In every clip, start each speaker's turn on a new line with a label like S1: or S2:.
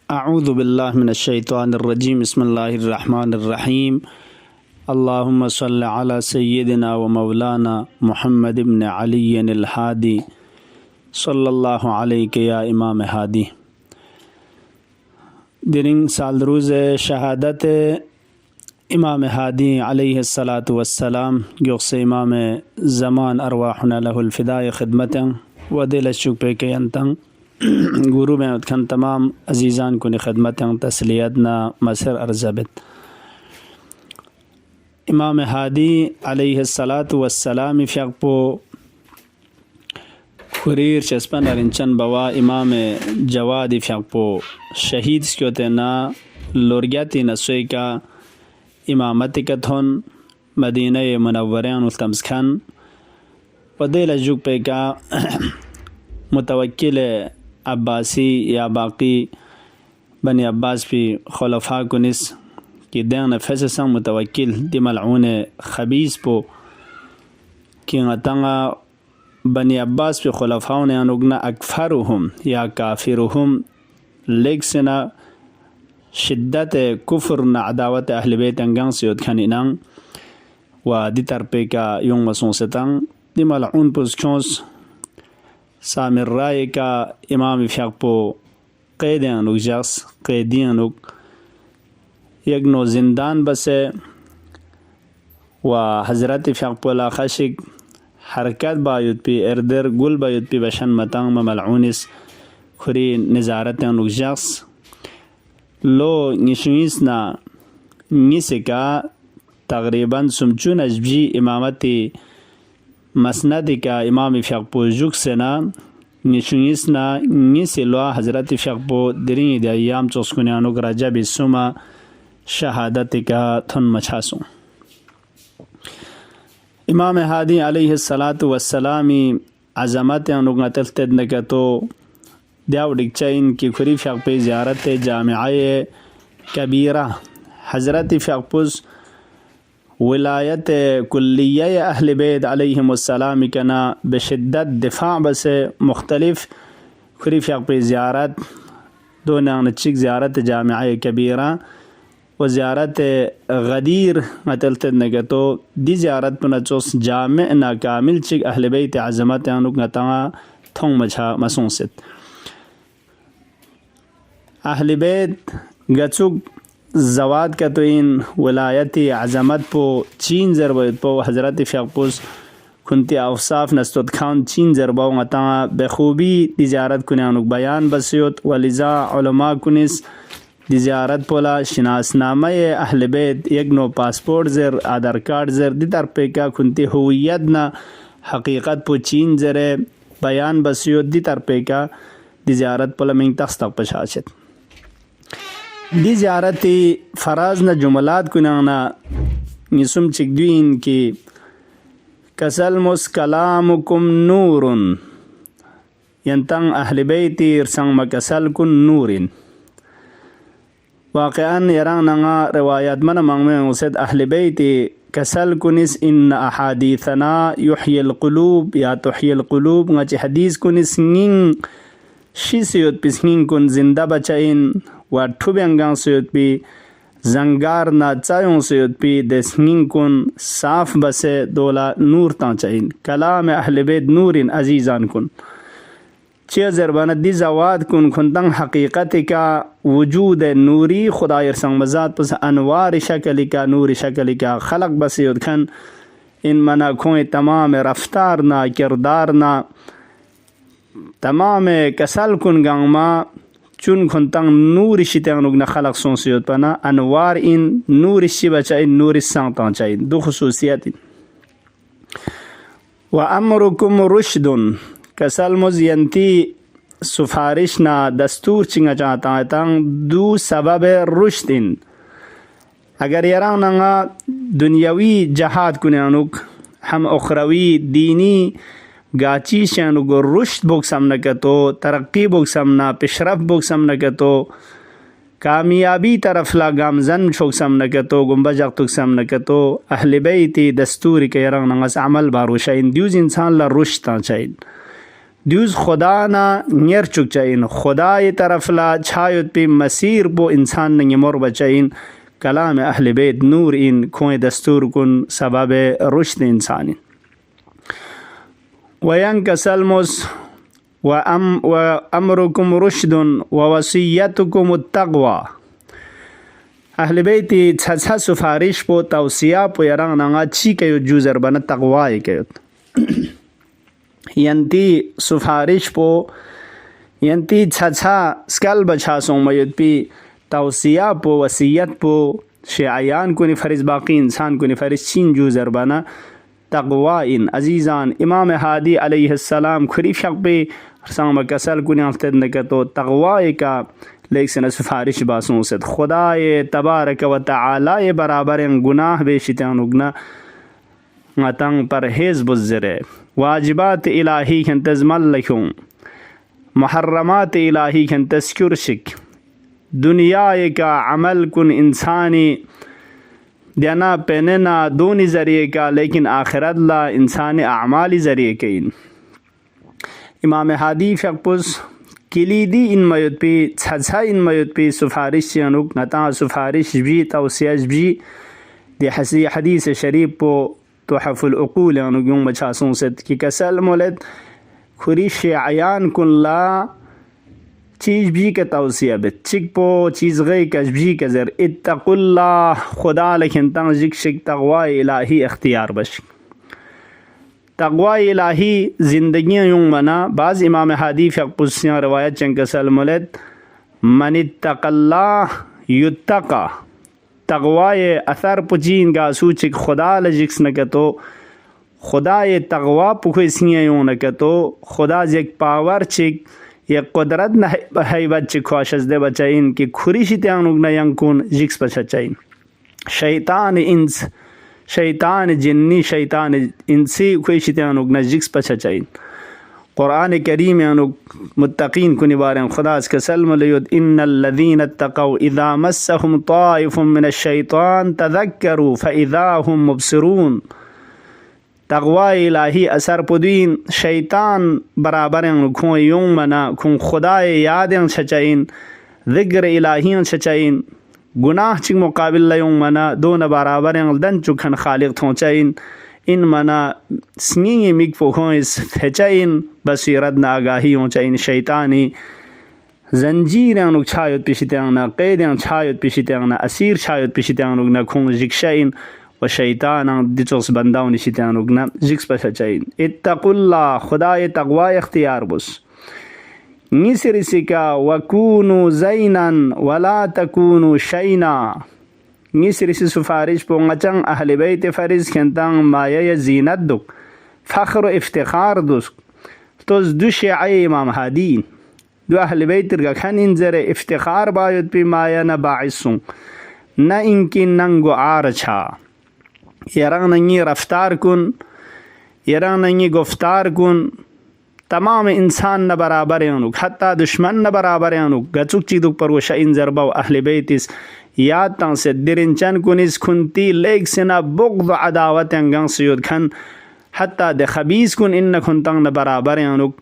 S1: अऊज़ु बिल्लाहि मिनश्शैतानिर्रजीम बिस्मिल्लाहिर्रहमानिर्रहीम अल्लाहुम्मा सल्लि अला सय्यिदिना व मौलाना मुहम्मद इब्न अलीय्यिल हादी सल्लल्लाहु अलैहि या इमाम हादी। दिरिंग साल रोज़ शहादत इमाम हादी अलैहिस्सलातु वस्सलाम गियोक्स इमाम ज़मान अरवाहुना लहुल फ़िदाए खिदमतन व दिल शुक्र के अंतंग गुरु में उत्खन तमाम अजीज़ान को खिदमत तसलियतना मसर अर्ज़बित। इमाम हादी अलैहिस्सलातु वस्सलाम फ़्यक़पो खुरीर चस्पन अरिंचन बवा इमाम जवाद फ़्यक़पो शहीद स्क्योतना लोरग्याती नस्वे का इमामत कथन मदीना मुनव्वरान उल्तमस्खन वदेल जुग पे का मुतवक्किल अब्बासी या बाकी बनी अब्बास भी खुलफा कुनिस कि देन फैससा मुतवक्किल दी मलऊन खबीस पो कि गतंगा बनी अब्बास भी खुलफाओं ने अनुगना अकफरुहुम या काफिरुहुम लेक्सना शिद्दत कुफ्र न अदावत अहल बैत अंगंग से उदखनिनंग व दी तरपे का युंग मसूसतंग दी मलऊन पुस्कोंस सामिर राय का इमाम फ़्यक़पो क़ैद अनुक जख्स क़ैदी अनुक यगनो ज़िंदान बसे व हज़रत फ़्यक़पो ला खशिक हरकत बायुत पी एरदर गुल बायुत पी बशन मतंग मलऊनिस खुरी नज़ारत अनुक जख्स लो निशुइसना निसिका तक़रीबन सुमचून अजबी इमामती मसनद का इमाम फ़्यक़पो जुग सेना निशुइसना निसिलवा हज़रत फ़्यक़पो दिरिंग दयाम चोस्कुन्यानुक रजब सुमा शहादत का थन मछासों। इमाम हादी अलैहिस्सलातु वस्सलामी अज़मत अनुक नतलतद नकतो द्यावडिक चैन की खुरी फ़्यक़पे ज़ियारत जामिआए कबीरा हज़रत फ़्यक़पुस विलायत कुल्लिया अहल बैत अलैहिमुस्सलाम कना बशिद्दत दिफा बस मुख्तलिफ खुरी फ़्यक़पे ज़ियारत दो नचिक ज़ियारत जामिआ कबीरा व ज़ियारत गदीर मतलतद नगतो दी ज़ियारत पनचोस जामे ना कामिल चिक अहल बैत अज़मत अनुक नता थोंग मछा मसूसित अहल बैत गचुक जवाद का तो इन वलायती अज़मत पो चीन ज़रबत पो हज़रत फ़्यक़पुस खुनती अवसाफ नस्तुत खान चीन ज़रबाओ गता बखूबी तिजारत कुन्यानुक बयान बसियत वलिज़ा उलमा कुनिस तिजारत पोला शनासनामा अहल बैत यगनो पासपोर्ट ज़र आधार कार्ड ज़र दी तरपे का खुनती हुवियत ना हकीकत पो चीन ज़रे बयान बसियत दी तरपे का तिजारत पोला मिंग तख्तक पछाचत दी ज़ियारती फ़राज़ न जुमलात कुनाना निसुम चिकदुइन की कसल मुस कलामुकुम नूरुन यंतंग अहल बैती रसंग मकसल कुन नूरिन वाक़यान यरांग नंगा रिवायत मन मंग में उसेद अहल बैती कसल कुनिस इन अहादीथना युह्यिल क़ुलूब या तुह्यिल क़ुलूब ngach हदीस कुनिस ning शिसियत पिस्निंग कुन जिंदा बचाइन व ठुबेंगांग सियत पी जंगार ना चायों सियत पी दस्निंग कुन साफ बसे दोला नूर तांचाइन कलाम अहल बैत नूरिन अजीज़ान कुन चे ज़रबान दी जवाद कुन खुंतंग हकीकत का वजूद नूरी खुदायर संग मजात पस अनवार शक्ल का नूर शक्ल का खलक बसियत खन इन मना खोए तमाम रफ्तार ना किरदार ना तमाम कसल कुन गांगमा चुन खुंतंग नूर शितंग न खलक सोंसियत पना अनवार इन नूर शि बचाई नूर सांता चाई दो खुसूसियत व अमरुकुम रुशदुन कसल मुज़यंती सुफारिश ना दस्तूर चिंगा चाहता है तंग दू सबब रुशदिन अगर यरांग नंगा दुनियावी जहाद कुनानुक हम उखरवी दीनी गाची शानुगो रुश्द बोक्सम नकतो तरक्की बोक्सम ना पेशरफ बोक्सम नकतो कामयाबी तरफ ला गामजन शोक्सम नकतो गुम्बजक तुक्सम नकतो अहल बैती दस्तूरी के यरंग नंगस अमल बारोशाइन द्यूज इंसान ला रुश्द तांचाइन دیوز خدا نا نیر چک چاین خدای طرف لا چایت پی مسیر بو انسان نگی مر بچاین کلام اهل بیت نور این کوئی دستور کن سبب رشد انسانی وینکس المس وامرکم رشد ووصیتکم التقوى اهل بیتی چھا سفارش پو توصیہ پو یران ناغا چی کیو جوزر بنا تقوی کیوت ینتی سفارش پو ینتی چھا سکل بچھا سوں میت پی توصیہ پو وصیت پو شیعیان کنی فرز باقی انسان کنی فرز چین جوزر بنا تقوی ان عزیزان امام ہادی علیہ السلام کھری شق پی سامہ کسل کنی افتد نکتو تقوی کا لیکن سفارش باسوں سے خدای تبارک و تعالی برابر گناہ بیشتیان اگنا غتنگ پرہیز بزرے واجبات الہی کن تزمل لکھوں محرمات الہی کن تذکر شک دنیا کا عمل کن انسانی دینا پیننا دونی ذریعے کا لیکن آخرت لا انسانی اعمالی ذریعے کین امام ہادی فقپس کلیدی ان میت پی چھا ان میت پی سفارش انوک نتا سفارش بھی توصیہ بھی دی حدیث شریف پو تحف العقول انوک یوں بچا سونست کی کسل مولد کھری شیعیان کن لا چیز بھی کا توصیہ بت چک پو چیز غی کش بھی کا ذر اتقوا اللہ خدا لیکن تنگ جک شک تقوی الہی اختیار بش تقوی الہی زندگیاں یوں منا بعض امام حادی فقپسیاں روایت چنکسل مولد من اتق اللہ یتقا تقوی اثر پچین کا سوچک خدا لجکس نکتو خدا یہ تقوی پکھوسیاں یوں نکتو خدا جک پاور چک یک قدرت نہ حیبت چک خواشز دے بچائین کہ کھری شیطان اگنا ینکون جکس بچائین شیطان انس شیطان جنی شیطان انسی کوئی شیطان اگنا جکس بچائین قرآن کریم انوک متقین کنی باریں خدا اس کے سلم لیود ان الذین اتقوا اذا مسهم طائف من الشیطان تذکروا فاذا هم مبصرون تقوی الہی اثر پدوین شیطان برابریں کھوں یوں منا کھوں خدای یادیں چھچائین ذکر الہیاں چھچائین گناہ چک مقابل لیوں منا دون برابریں دن چکھن خالق تھونچائین ان منا سنگی مک پوکھوں اس پھچائین بصیرت نا آگاہی ہونچائین شیطانی زنجیریں انوک چھایت پیشتیاں قیدیں چھایت پیشتیاں اسیر چھایت پیشتیاں نا کھوں زکشائین و شیطان دچوس بنداؤں نشیطان اگنا جکس پسا چاہین اتقوا اللہ خدا تقوی اختیار بس نیسر سکا وکونو زینا ولا تکونو شینا نیسر سی سفارش پو غچنگ اہل بیت فرز کھنتاں مایہ زینت دک فخر و افتخار دک توز دو شیعی امام حادین دو اہل بیت رگا کھن انزر افتخار باید پی مایہ نا باعثوں نا انکی ننگو آرچھا یران ننگی رفتار کن یران ننگی گفتار کن تمام انسان نہ برابر انوک حتی دشمن نہ برابر انوک گچک چیدک پر وہ شئین ضربہ اہل بیتس یاد تاں سے درن چن کنس کھنتی لیک سنا بغض عداوت انگان سیود کھن حتی دے خبیز کن ان کھنتاں نہ برابر انوک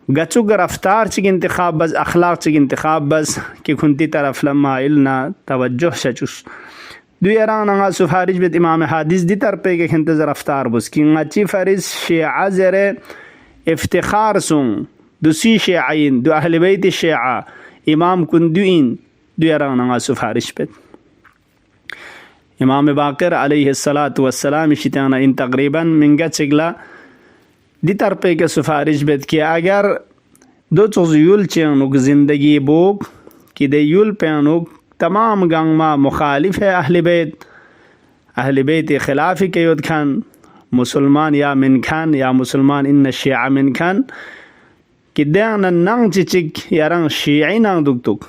S1: گچک رفتار چک انتخاب بس اخلاق چک انتخاب بس کہ کھنتی طرف لما علنا توجہ شچوس دو یران آنگا سفارش بیت امام حادث دی ترپے کے کھنتز رفتار بس کی نچی فرز شیعہ زر افتخار سن دو سی شیعین دو اہل بیت شیعہ امام کن دو یران آنگا سفارش بیت امام باقر علیہ السلام شیطانا ان تقریباً منگا چگلا دی ترپے کے سفارش بیت کہ اگر دو چوز یول چینوک زندگی بوک کہ دے یول پینوک تمام گنگ ما مخالف ہے اہل بیت خلاف کیود کھن مسلمان یا من کھن یا مسلمان ان شیعہ من کھن کہ دیان ننگ چچک یا رنگ شیعی ننگ دکتک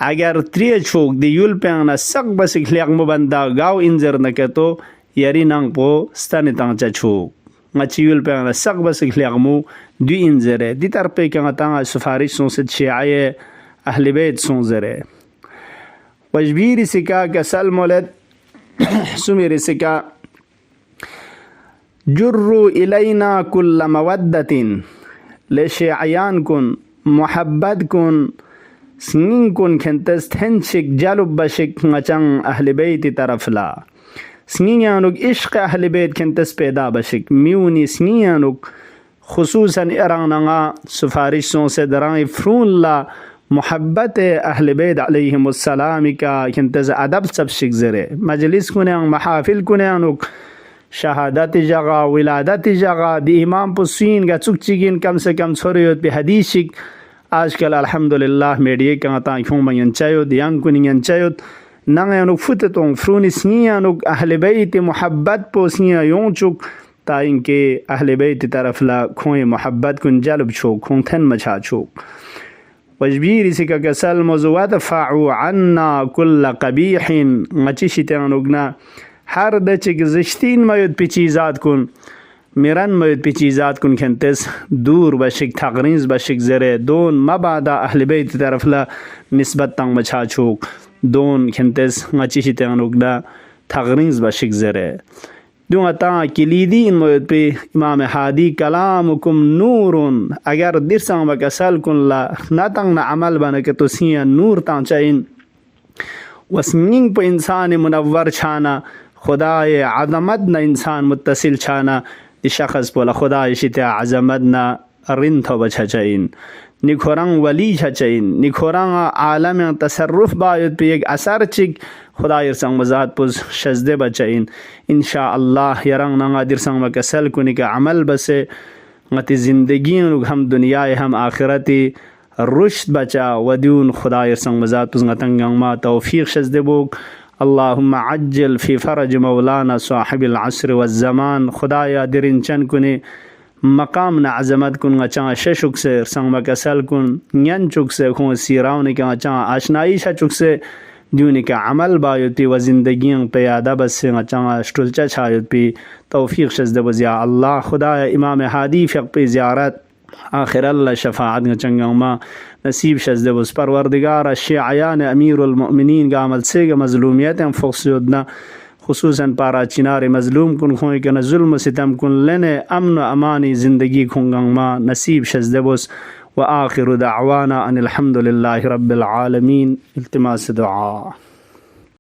S1: اگر تری چھوک دی یول پیانا سق بسک لیق مبندہ گاو انزر نکتو یری ننگ پو ستانی تانچا چھوک مچی یول پیانا سق بسک لیق مو دو انزر ہے دی ترپے کنگا تانگا سفارش سونست شیعی اہل بیت سونزر ہے وجبیر سکا کسل مولد سمیر سکا जुर्रू इलैना कुल्ल मवद्दतिन लेशेअयान कुन मोहब्बत कुन स्निंग कुन खेंतस थेंशिक जालुब बशिक ngacang ahli bait tarafla sniyanuk ishq ahli bait खेंतस पैदा बशिक म्यूनी sniyanuk खुसूसन इरांगा सुफारिशों से दराई फ्रूला मोहब्बत अहल बैत अलैहिमुस्सलाम का खेंतस अदब सब शिक जरे मजलिस कुने महफिल कुने अनुक शहादत जगह विलादत जगह दी इमाम पुसीन का चुकचिगिन कम से कम छोरियोत पे हदीसिक आजकल अल्हम्दुलिल्लाह मीडिया का ताइफों में चायो दियांग कुनियन चायो नंगे फुततों फ्रूनिसनियानुक अहल बैत मोहब्बत पोसनिया यों चुक ताइन के अहल बैत तरफ ला खोए मोहब्बत कुन जलब छो खों थन मछा छो वजबीर इसी का कसल मौजुआत फ़ाउ अन्ना कुल्ल कबीहिन मचिशितानुगना हर दचिक ज़िश्तीन मयुद पिचीज़ात कुन मिरन मयुद पिचीज़ात कुन खेंतस दूर बशिक तगरीज़ बशिक ज़रे दोन मबादा अहल बैत तरफ ला निस्बत तंग मछा छोक दोन खेंतस मचिशितानुगना तगरीज़ बशिक ज़रे दुआता किलीदी इन मयुद पे इमाम हादी कलामुकुम नूरुन अगर दिरसंग बकसल कुन ला नतंग न अमल बन के तो सिया नूर तांचाइन वस्मिंग पे इंसान मुनव्वर छाना खुदाए अज़मत न इंसान मुत्तसिल छाना इशख़स पोला खुदाए शिता अज़मत न रिन थो बचाइन निखोरंग वली छचाइन निखोरंग आलम तसर्रुफ बायत पे एक असर चिक खुदायर संग मजात पुज शजदे बचाइन इंशाअल्लाह यरंग नंगा दिर संग मकसल कुनी का अमल बसे गति ज़िंदगी हम दुनिया हम आखिरती रुश्द बचा वदून खुदायर संग मजात पुज गतंगंग मा तौफीक शजदे बोक अल्लाहुम्मा अज्जल फ़ी फ़रज मौलाना साहिबिल अस्र वज़्ज़मान खुदाया दिरिन चन कुनी मकाम न अज़मत कुन गचा शशुक से संग मकसल कुन न्यन चुक से खो सीराव ने का चा आशनाई चुक से दूनी का अमल बायुती व ज़िंदगी प्यादा बस से गचा स्टुलचा छायुती तौफीक शजद बज़िया अल्लाह खुदा इमाम हादी फ़िक़ पे ज़ियारत आखिर अल्लाह शफ़ाअत गचंगमा नसीब शजद बस परवरदिगार शियान अमीरुल मोमिनीन का अमल से मज़लूमियत फ़ुक्सुदना खुसूसन पारा चिनार मज़लूम कुन खोए के न जुल्म सितम कुन लेने अमन अमानी ज़िंदगी खुंगंगमा नसीब शजदबुस व आखिर दअवाना अनिल हम्दुलिल्लाहि रब्बिल आलमीन इल्तिमास दुआ।